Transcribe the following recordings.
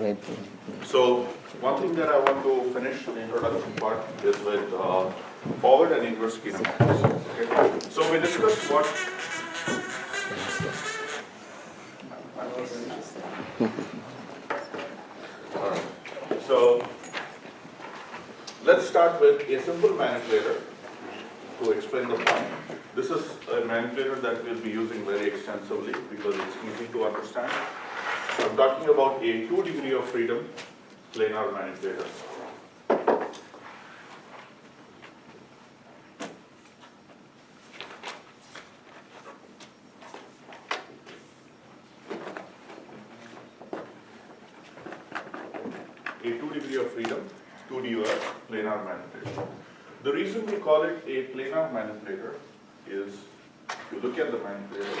So one thing that I want to finish the introduction part is with forward and inverse kinematics. Okay? So we discussed what. Alright. So let's start with a simple manipulator to explain the point. This is a manipulator that we'll be using very extensively because it's easy to understand. I'm talking about a 2 degree of freedom planar manipulator. A 2 degree of freedom, 2D planar manipulator. The reason we call it a planar manipulator is, if you look at the manipulator,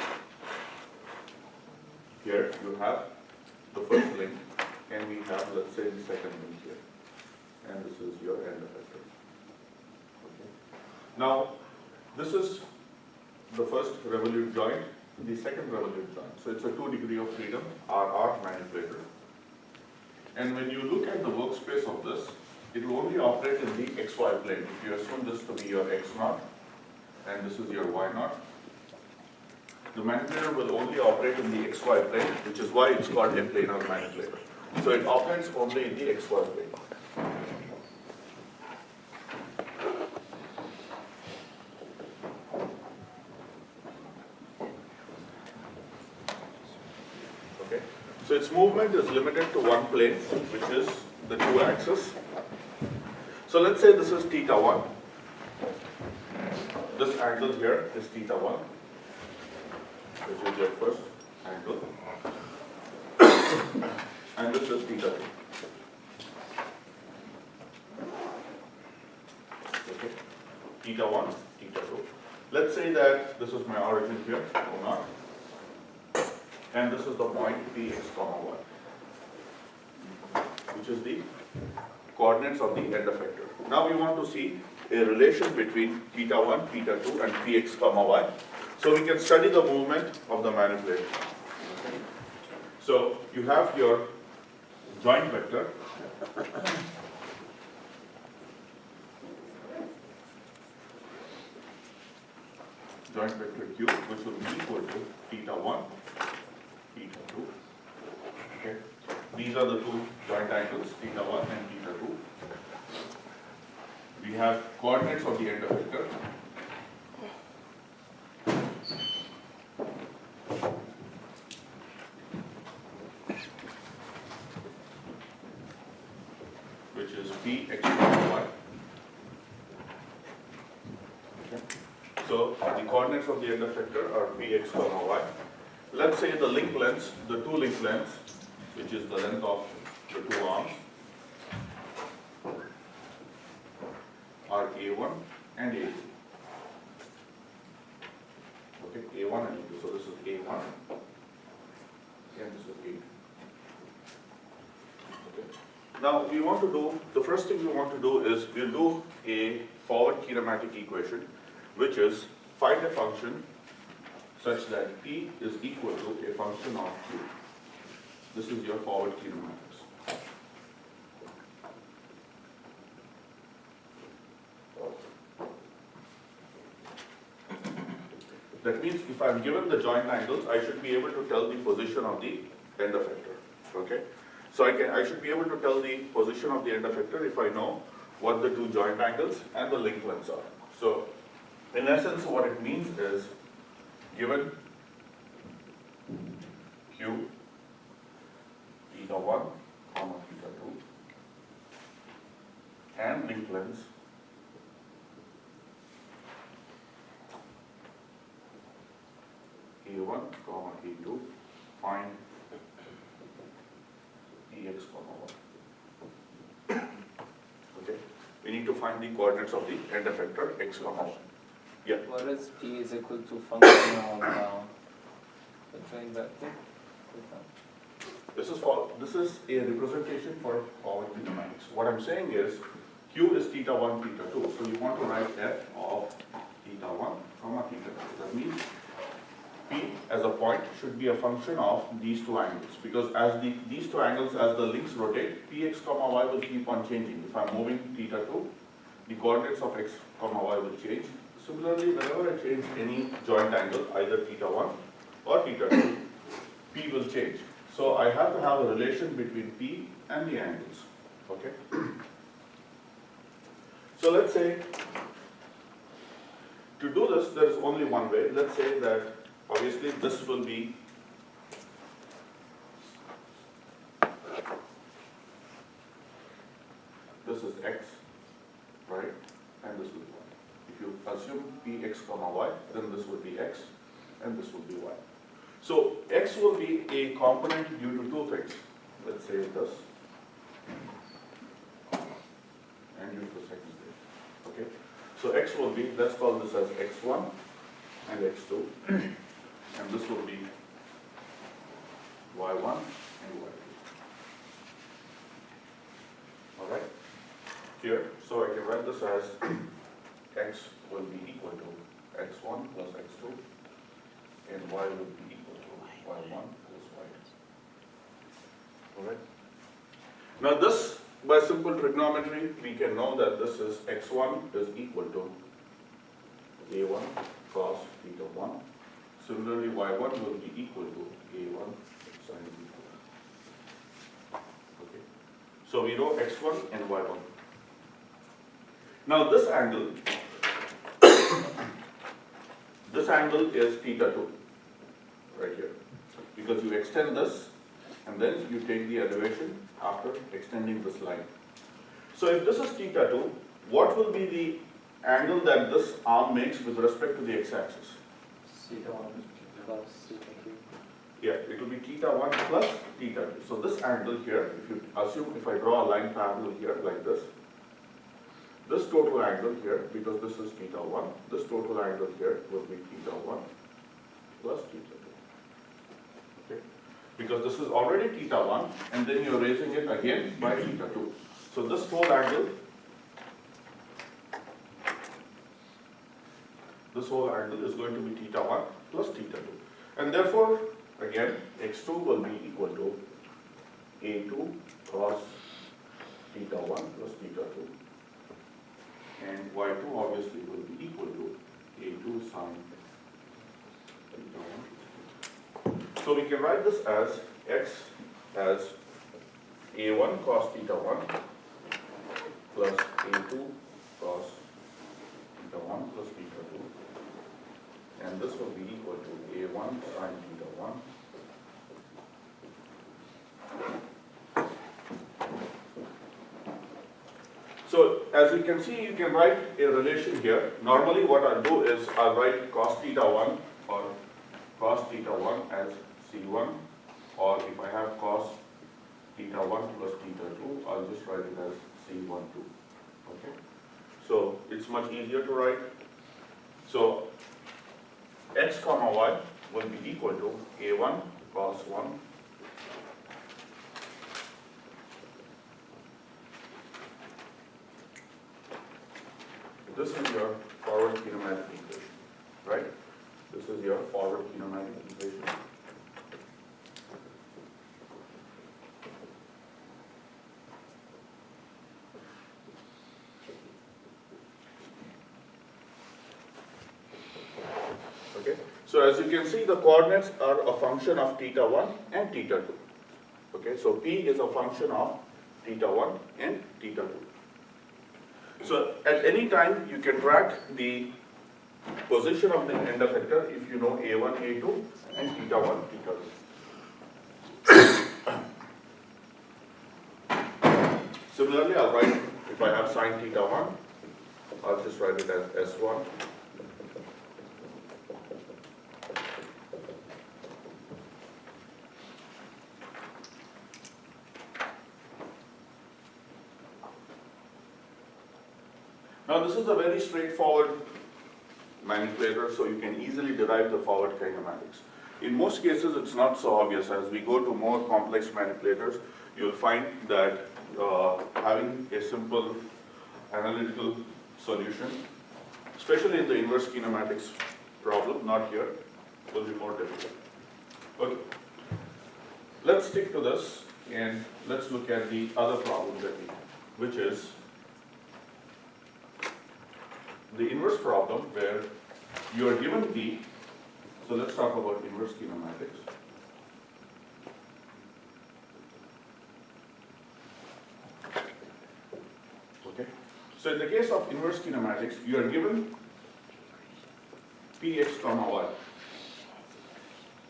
here you have the first link, and we have, let's say, the second link here, and this is your end effector. Okay. Now, this is the first revolute joint, the second revolute joint. So it's a 2 degree of freedom, RR manipulator. And when you look at the workspace of this, it will only operate in the XY plane. If you assume this to be your X0, and this is your Y0, the manipulator will only operate in the XY plane, which is why it's called a planar manipulator. So it operates only in the XY plane. Okay. So its movement is limited to one plane, which is the 2 axis. So let's say this is θ1. This angle here is θ1. Which is your first angle, and this is θ2. Okay, θ1, θ2. Let's say that this is my origin here, O0, and this is the point Px, Y, which is the coordinates of the end effector. Now we want to see a relation between θ1, θ2, and Px, Y. So we can study the movement of the manipulator. Okay. So you have your joint vector. Joint vector Q, which will be equal to θ1, θ2. Okay. These are the two joint angles, θ1 and θ2. We have coordinates of the end effector. Which is Px, Y. Okay. So the coordinates of the end effector are Px, Y. Let's say the link lengths, the two link lengths, which is the length of the two arms, are A1 and A2. Okay, A1 and A2. So this is A1 and this is A2. Okay. Now we want to do, the first thing we want to do is we'll do a forward kinematic equation, which is find a function such that T is equal to a function of Q. This is your forward kinematics. That means if I'm given the joint angles, I should be able to tell the position of the end effector. Okay? So I should be able to tell the position of the end effector if I know what the two joint angles and the link lengths are. So in essence, what it means is, given Q, θ1, θ2, and link lengths, A1, A2, find Px, Y. Okay, we need to find the coordinates of the end effector x, y. Yeah. What is P is equal to function of the joint vector? This is a representation for forward kinematics. What I'm saying is Q is θ1, θ2. So you want to write f of θ1, θ2. That means P as a point should be a function of these two angles, because as these two angles, as the links rotate, px comma y will keep on changing. If I'm moving theta 2, the coordinates of x comma y will change. Similarly, whenever I change any joint angle, either theta 1 or theta 2, p will change. So I have to have a relation between p and the angles. Okay. So let's say, to do this, there is only one way. Let's say that obviously this will be this is x, right? And this will be y. If you assume px comma y, then this will be x and this will be y. So x will be a component due to two things. Let's say this and due to the second thing. Okay? So x will be, let's call this as x1 and x2, and this will be y1 and y2. Alright? Here, so I can write this as x will be equal to x1 plus x2, and y will be equal to y1 plus y2. Alright? Now this, by simple trigonometry, we can know that this is x1 is equal to a1 cos theta 1. Similarly, y1 will be equal to a1 sin theta 1. Okay. So we know x1 and y1. Now this angle, this angle is theta 2, right here. Because you extend this, and then you take the elevation after extending this line. So if this is theta 2, what will be the angle that this arm makes with respect to the x-axis? Theta 1 plus theta 2. Yeah, it will be theta 1 plus theta 2. So this angle here, if you assume, if I draw a line parallel here like this total angle here, because this is theta 1, this total angle here will be theta 1 plus theta 2. Okay? Because this is already theta 1, and then you're raising it again by theta 2. So this whole angle, is going to be theta 1 plus theta 2. And therefore, again, x2 will be equal to a2 cos theta 1 plus theta 2. And y2 obviously will be equal to a2 sin theta 1. So we can write this as x as a1 cos theta 1 plus a2 cos theta 1 plus theta 2. And this will be equal to a1 sin theta 1 So as you can see, you can write a relation here. Normally what I'll do is I'll write cos theta 1 or cos theta 1 as C1, or if I have cos theta 1 plus theta 2, I'll just write it as C12. Okay? So it's much easier to write. So x comma y will be equal to a1 cos 1 This is your forward kinematic equation, right? This is your forward kinematic equation. Okay, so as you can see, the coordinates are a function of theta 1 and theta 2. Okay, so P is a function of theta 1 and theta 2. So at any time you can track the position of the end effector if you know A1, A2 and theta 1, theta 2. Similarly, I'll write, if I have sine theta 1, I'll just write it as S1. Now this is a very straightforward manipulator, so you can easily derive the forward kinematics. In most cases it's not so obvious. As we go to more complex manipulators, you'll find that having a simple analytical solution, especially in the inverse kinematics problem, not here, will be more difficult. Okay. Let's stick to this and let's look at the other problem that we have, which is the inverse problem where you are given P. So let's talk about inverse kinematics. Okay. So in the case of inverse kinematics, you are given Px comma y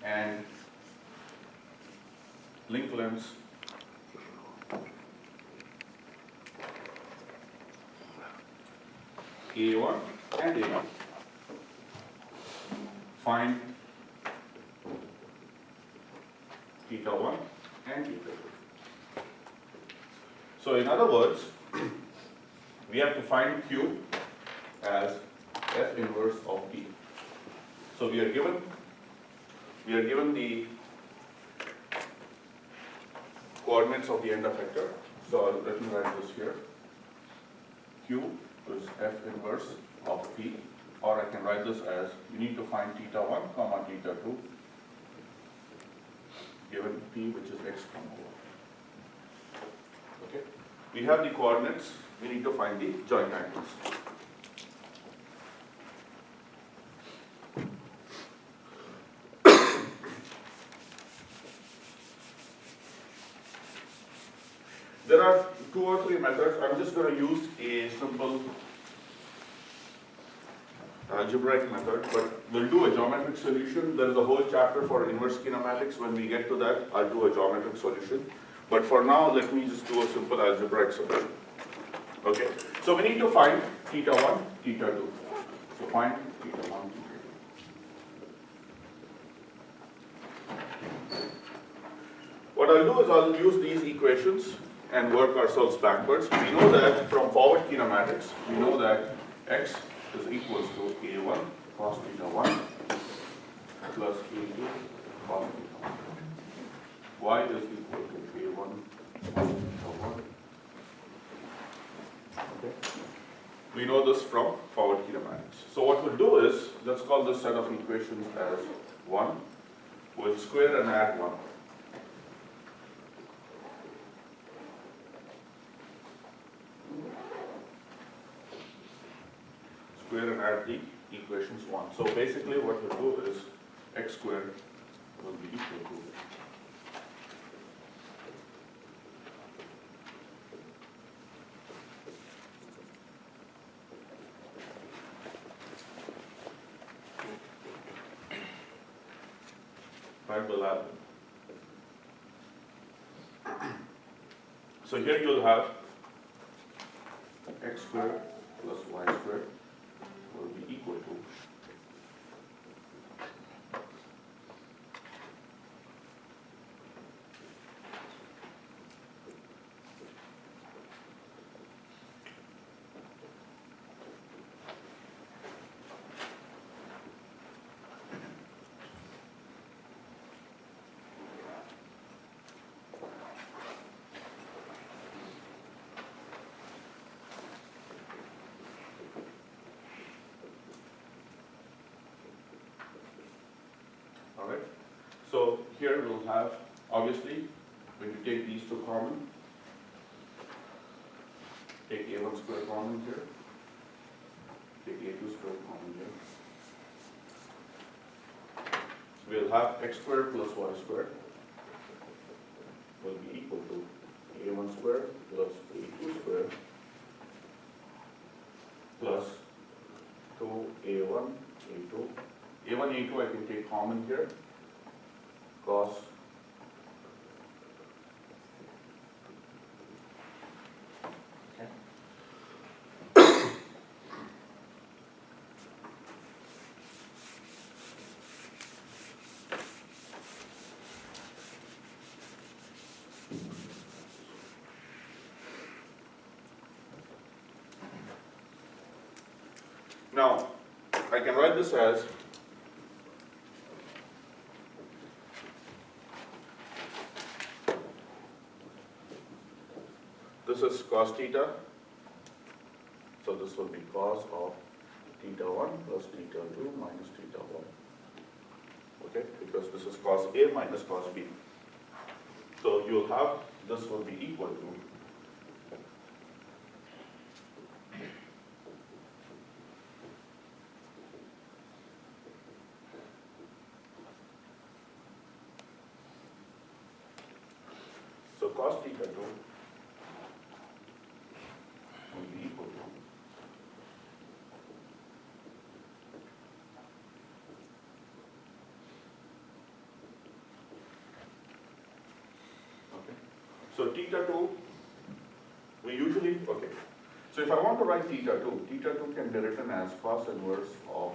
and link lengths A1 and A2. Find theta 1 and theta 2. So in other words, we have to find Q as F inverse of P. So we are given the coordinates of the end effector. So let me write this here. Q is F inverse of P, or I can write this as you need to find theta 1 comma theta 2 given P, which is x comma y. Okay. We have the coordinates, we need to find the joint angles. There are 2 or 3 methods. I'm just going to use a simple algebraic method, but we'll do a geometric solution. There is a whole chapter for inverse kinematics. When we get to that, I'll do a geometric solution. But for now, let me just do a simple algebraic solution. Okay, so we need to find theta 1, theta 2. So find theta 1, theta 2. What I'll do is I'll use these equations and work ourselves backwards. We know that from forward kinematics, we know that x is equals to a1 cos theta 1 plus a2 cos theta 1. Y is equal to a1 cos theta 1. Okay. We know this from forward kinematics. So what we'll do is, let's call this set of equations as 1. We'll square and add 1. Square and add the equations 1. So basically what we'll do is x squared will be equal to we'll add. So here you'll have x squared plus y squared will be equal to Alright, so here we'll have, obviously, when you take these two common, take a1 square common here, take a2 square common here. We'll have x squared plus y squared will be equal to a1 squared plus a2 squared plus 2a1, a2. A1, A2 I can take common here, cos okay. Now, I can write this as this is cos theta, so this will be cos of theta 1 plus theta 2 minus theta 1 will okay? Because this is cos A minus cos B. So you'll have, this will be equal to so cos theta 2 will be equal to okay. So theta 2, we usually, okay. So if I want to write theta 2 can be written as cos inverse of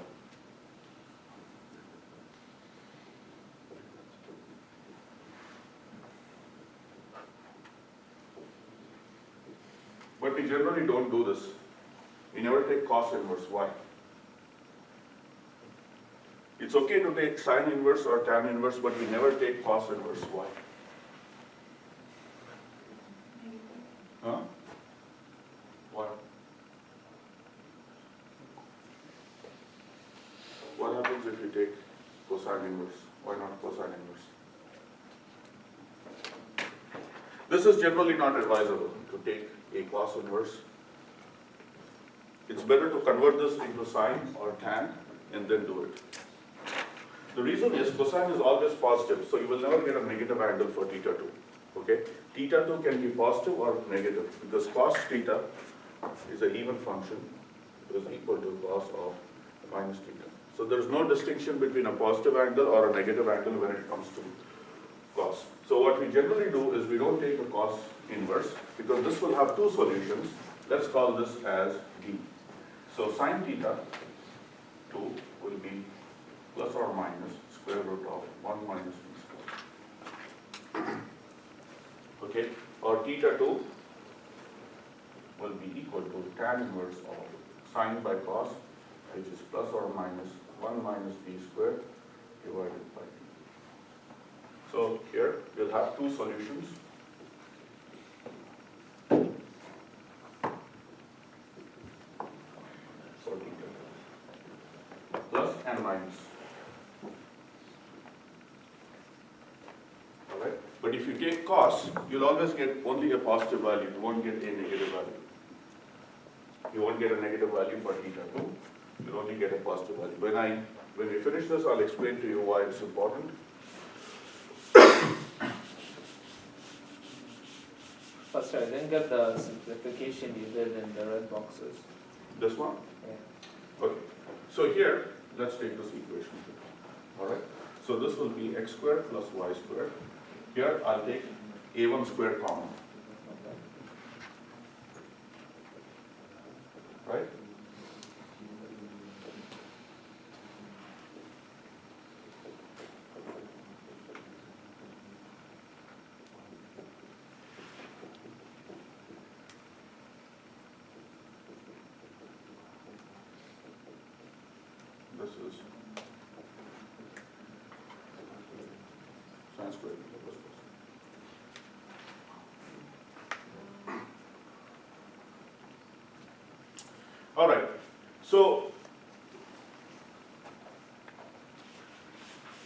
but we generally don't do this. We never take cos inverse. Why? It's okay to take sine inverse or tan inverse, but we never take cos inverse. Why? Huh? Why? What happens if you take cosine inverse? Why not cosine inverse? This is generally not advisable to take a cos inverse. It's better to convert this into sine or tan and then do it. The reason is cosine is always positive, so you will never get a negative angle for theta 2. Okay? Theta 2 can be positive or negative because cos theta is an even function. It is equal to cos of minus theta. So there is no distinction between a positive angle or a negative angle when it comes to cos. So what we generally do is we don't take a cos inverse because this will have two solutions. Let's call this as D. So sine theta 2 will be plus or minus square root of 1 minus b square. Okay, or theta 2 will be equal to tan inverse of sine by cos, which is plus or minus 1 minus b square divided by d. So here we'll have two solutions. For theta, plus and minus. Alright, but if you take cos, you'll always get only a positive value, you won't get a negative value. You won't get a negative value for theta 2, you'll only get a positive value. When we finish this, I'll explain to you why it's important. First, I didn't get the simplification you did in the red boxes. This one? Yeah. Okay. So here, let's take this equation. Alright? So this will be x squared plus y squared. Here, I'll take a1 squared common. Okay. Right? This is sine squared plus cos. All right. So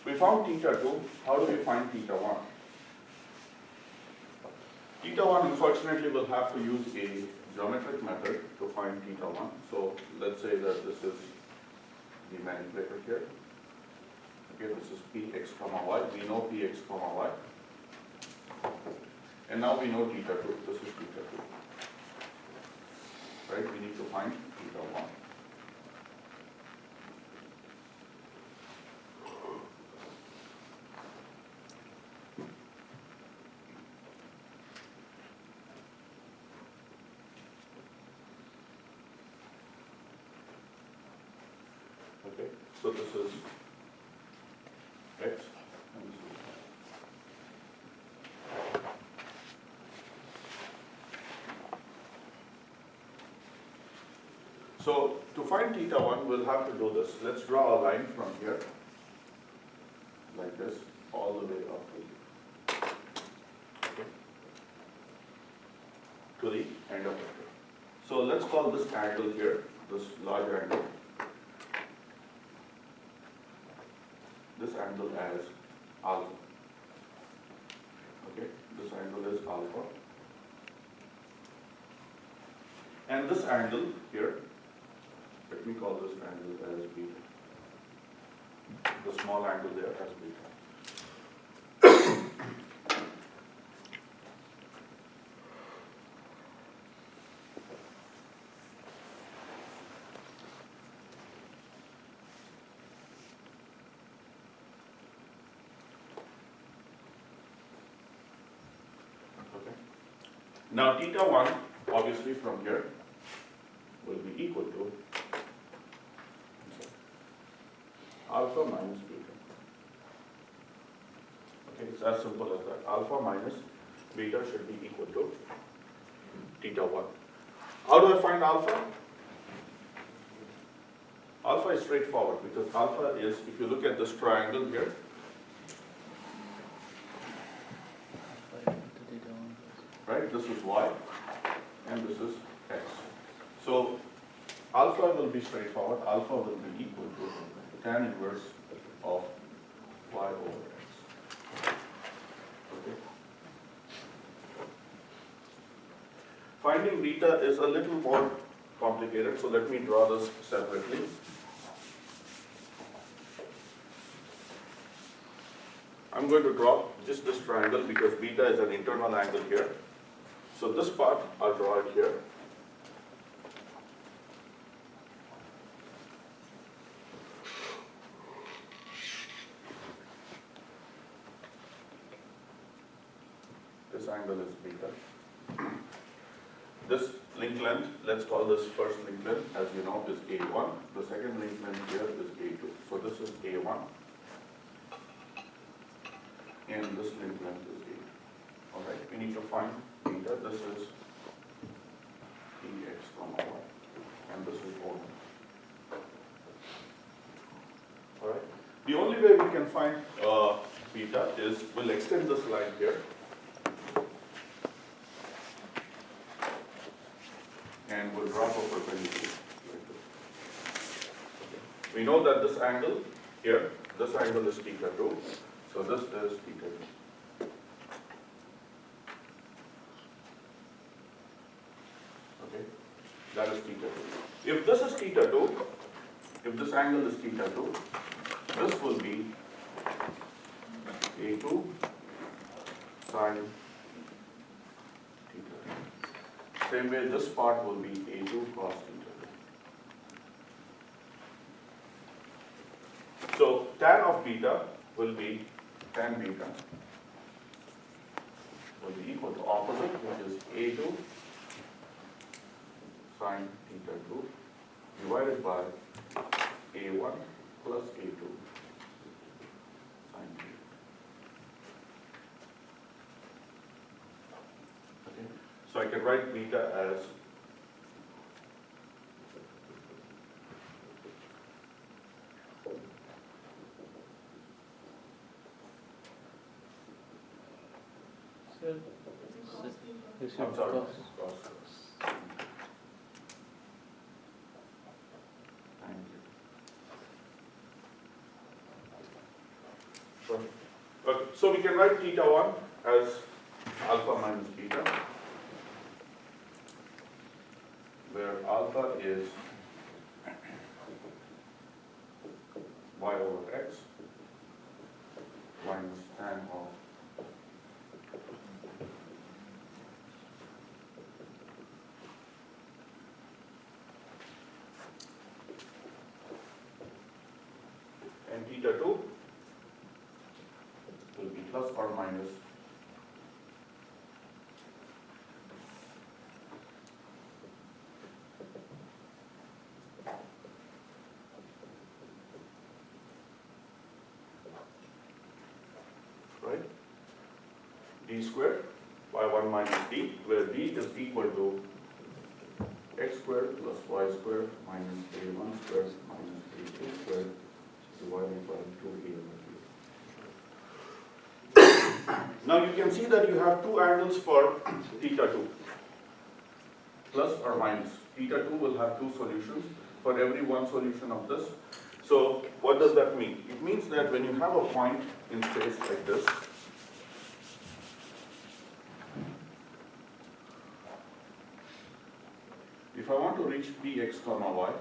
we found theta 2. How do we find theta 1? Theta 1, unfortunately, will have to use a geometric method to find theta 1. So let's say that this is the manipulator here. Okay, this is px comma y. We know px comma y. And now we know theta 2. This is theta 2. Right? We need to find theta 1. Okay, so this is x and this is y. So to find theta 1, we'll have to do this. Let's draw a line from here, like this, all the way up to here. Okay. To the end of it. So let's call this angle here, this large angle. This angle angle as alpha. Okay, this angle is alpha. And this angle here, let me call this angle as beta. The small angle there as beta. Okay. Now theta 1, obviously from here, will be equal to alpha minus beta. Okay, it's as simple as that. Alpha minus beta should be equal to theta 1. How do I find alpha? Alpha is straightforward because alpha is, if you look at this triangle here, right, this is y and this is x. So alpha will be straightforward. Alpha will be equal to tan inverse of y over x. Okay. Finding beta is a little more complicated, so let me draw this separately. I'm going to draw just this triangle because beta is an internal angle here. So this part, I'll draw it here. This angle is beta. This link length, let's call this first link length, as you know, is A1. The second link length here is A2. So this is A1. And this link length is A2. All right, we need to find beta. This is Ex comma y. And this is O1. All right. The only way we can find beta is, we'll extend this line here. And we'll drop a perpendicular like this. We know that this angle here, this angle is theta 2, so this is theta 2. Okay, that is theta 2. If this is theta 2, if this angle is theta 2, this will be A2 sine theta 2. Same way, this part will be A2 cos theta. So tan of beta will be tan beta will be equal to opposite, which is A2 sine theta 2 divided by A1 plus A2 sine theta. Okay. So I can write beta as I'm sorry, cos. Thank you. Okay, so we can write theta 1 as alpha minus beta, where alpha is y over x minus tan of and theta 2 will be plus or minus right d squared by 1 minus d, where d is equal to x squared plus y squared minus a1 squared minus a2 squared divided by 2a over 2. Now you can see that you have two angles for theta 2, plus or minus. Theta 2 will have two solutions for every one solution of this. So what does that mean? It means that when you have a point in space like this, if I want to reach Px comma y,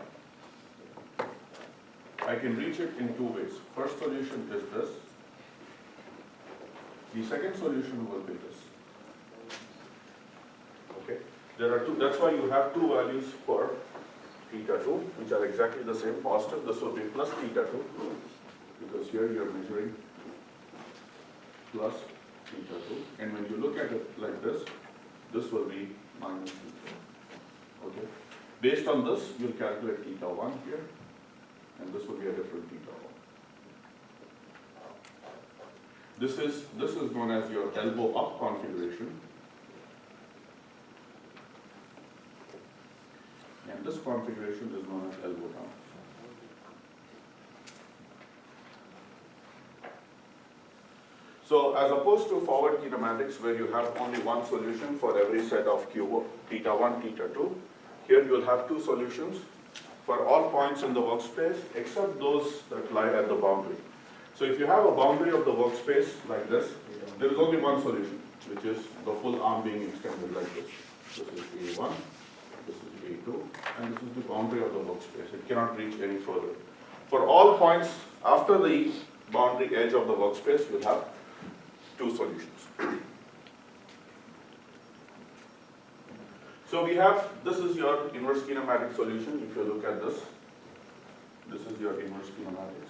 I can reach it in two ways. First solution is this. The second solution will be this. Okay? There are two, that's why you have two values for theta 2, which are exactly the same, positive. This will be plus theta 2, because here you are measuring plus theta 2. And when you look at it like this will be minus theta. Okay? Based on this, you'll calculate theta 1 here, and this will be a different theta 1. This is known as your elbow up configuration. And this configuration is known as elbow down. So as opposed to forward kinematics where you have only one solution for every set of Q, theta 1, theta 2, here you will have two solutions for all points in the workspace except those that lie at the boundary. So if you have a boundary of the workspace like this, there is only one solution, which is the full arm being extended like this. This is A1, this is A2, and this is the boundary of the workspace. It cannot reach any further. For all points after the boundary edge of the workspace, you have two solutions. So we have, this is your inverse kinematic solution. If you look at this, this is your inverse kinematics.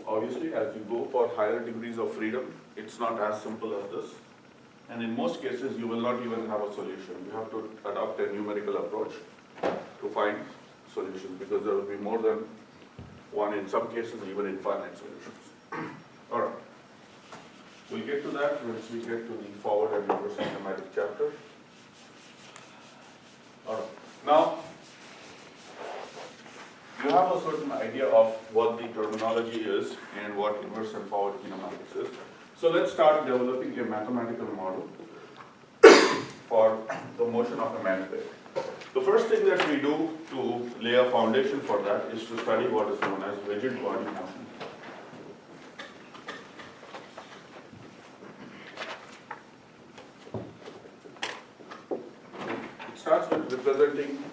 Obviously, as you go for higher degrees of freedom, it's not as simple as this. And in most cases, you will not even have a solution. You have to adopt a numerical approach to find solutions, because there will be more than one, in some cases, even infinite solutions. All right. We'll get to that once we get to the forward and reverse kinematic chapter. All right. Now, you have a certain idea of what the terminology is and what inverse and forward kinematics is. So let's start developing a mathematical model for the motion of a manipulator. The first thing that we do to lay a foundation for that is to study what is known as rigid body motion. It starts with representing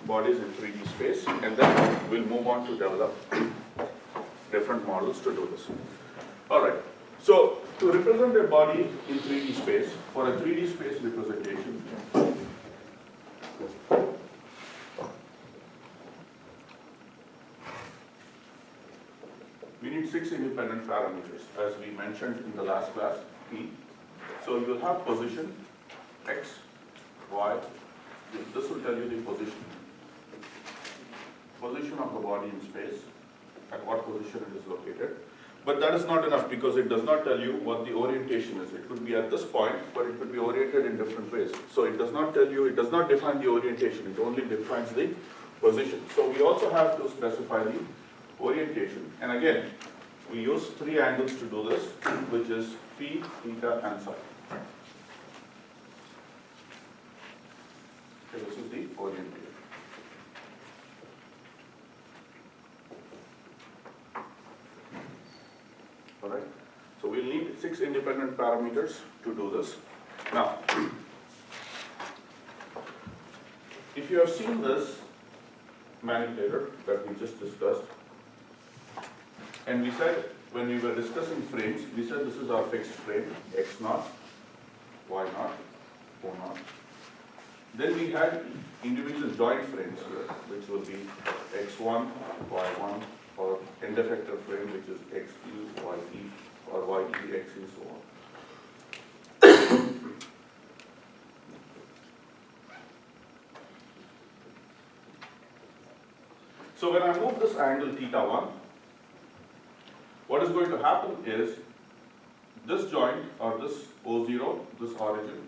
bodies in 3D space, and then we'll move on to develop different models to do this. All right. So to represent a body in 3D space, for a 3D space representation, we need 6 independent parameters, as we mentioned in the last class, P. So you'll have position, X, Y. This will tell you the position of the body in space, at what position it is located. But that is not enough, because it does not tell you what the orientation is. It could be at this point, but it could be oriented in different ways. So it does not tell you, it does not define the orientation, it only defines the position. So we also have to specify the orientation. And again, we use 3 angles to do this, which is phi, theta, and psi. Okay, this is the orientation. All right. So we'll need 6 independent parameters to do this. Now, if you have seen this manipulator that we just discussed, and we said when we were discussing frames, we said this is our fixed frame, x0, y0, o0. Then we had individual joint frames here, which will be x1, y1, or end effector frame, which is xe, ye, or ye, xe, so on. So when I move this angle θ1, what is going to happen is this joint, or this O0, this origin,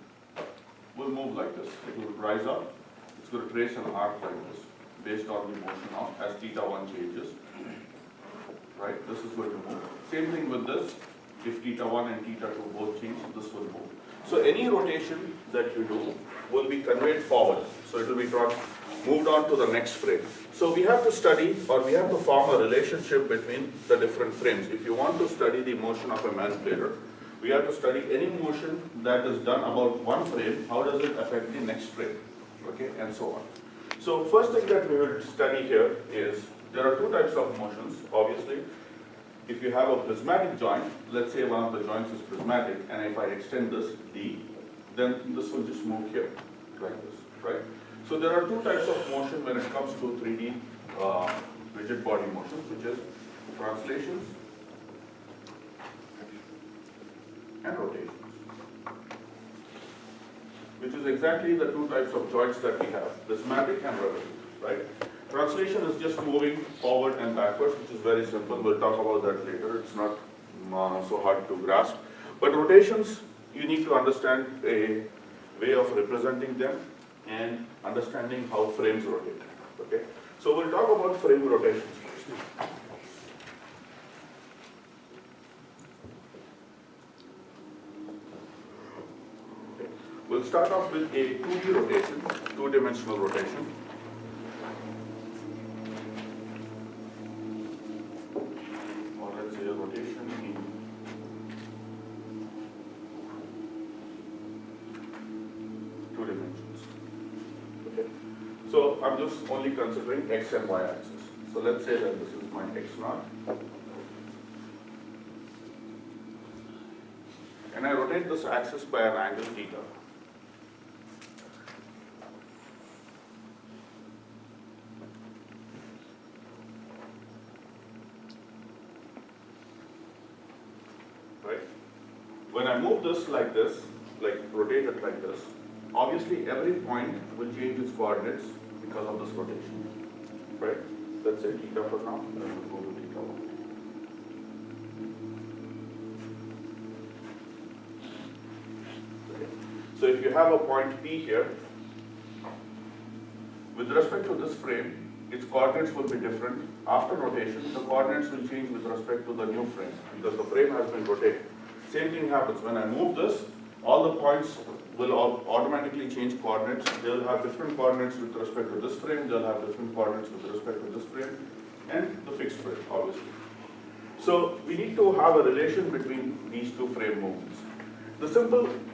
will move like this. It will rise up. It's going to trace an arc like this, based on the motion of as θ1 changes. Right? This is going to move. Same thing with this. If θ1 and θ2 both change, this will move. So any rotation that you do will be conveyed forward. So it will be moved on to the next frame. So we have to study, or we have to form a relationship between the different frames. If you want to study the motion of a manipulator, we have to study any motion that is done about one frame, how does it affect the next frame, okay, and so on. So first thing that we will study here is, there are two types of motions, obviously. If you have a prismatic joint, let's say one of the joints is prismatic, and if I extend this D, then this will just move here, like this, right? So there are two types of motion when it comes to 3D rigid body motions, which is translations and rotations, which is exactly the two types of joints that we have, prismatic and revolutive, right? Translation is just moving forward and backwards, which is very simple. We'll talk about that later. It's not so hard to grasp. But rotations, you need to understand a way of representing them and understanding how frames rotate, okay? So we'll talk about frame rotations first. Okay. We'll start off with a 2D rotation, two-dimensional rotation. Or let's say a rotation in two dimensions. Okay. So I'm just only considering x and y axis. So let's say that this is my x0. And I rotate this axis by an angle theta. Right? When I move this, like rotate it like this, obviously every point will change its coordinates because of this rotation, right? Let's say theta for now, then we'll go to theta 1. Okay. So if you have a point P here, with respect to this frame, its coordinates will be different. After rotation, the coordinates will change with respect to the new frame because the frame has been rotated. Same thing happens when I move this, all the points will automatically change coordinates. They'll have different coordinates with respect to this frame, they'll have different coordinates with respect to this frame, and the fixed frame, obviously. So we need to have a relation between these two frame movements.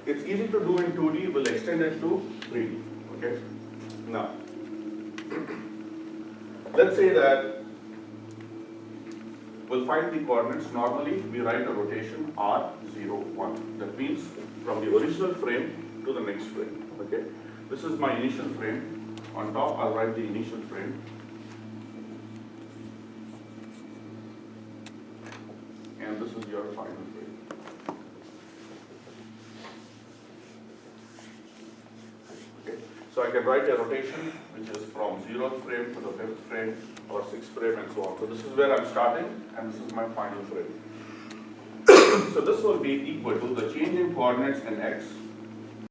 It's easy to do in 2D, we'll extend it to 3D, okay? Now, let's say that we'll find the coordinates. Normally, we write a rotation R0, 1. That means from the original frame to the next frame, okay? This is my initial frame. On top, I'll write the initial frame. And this is your final frame. Okay? So I can write a rotation which is from 0th frame to the 5th frame or 6th frame and so on. So this is where I'm starting and this is my final frame. So this will be equal to the change in coordinates in x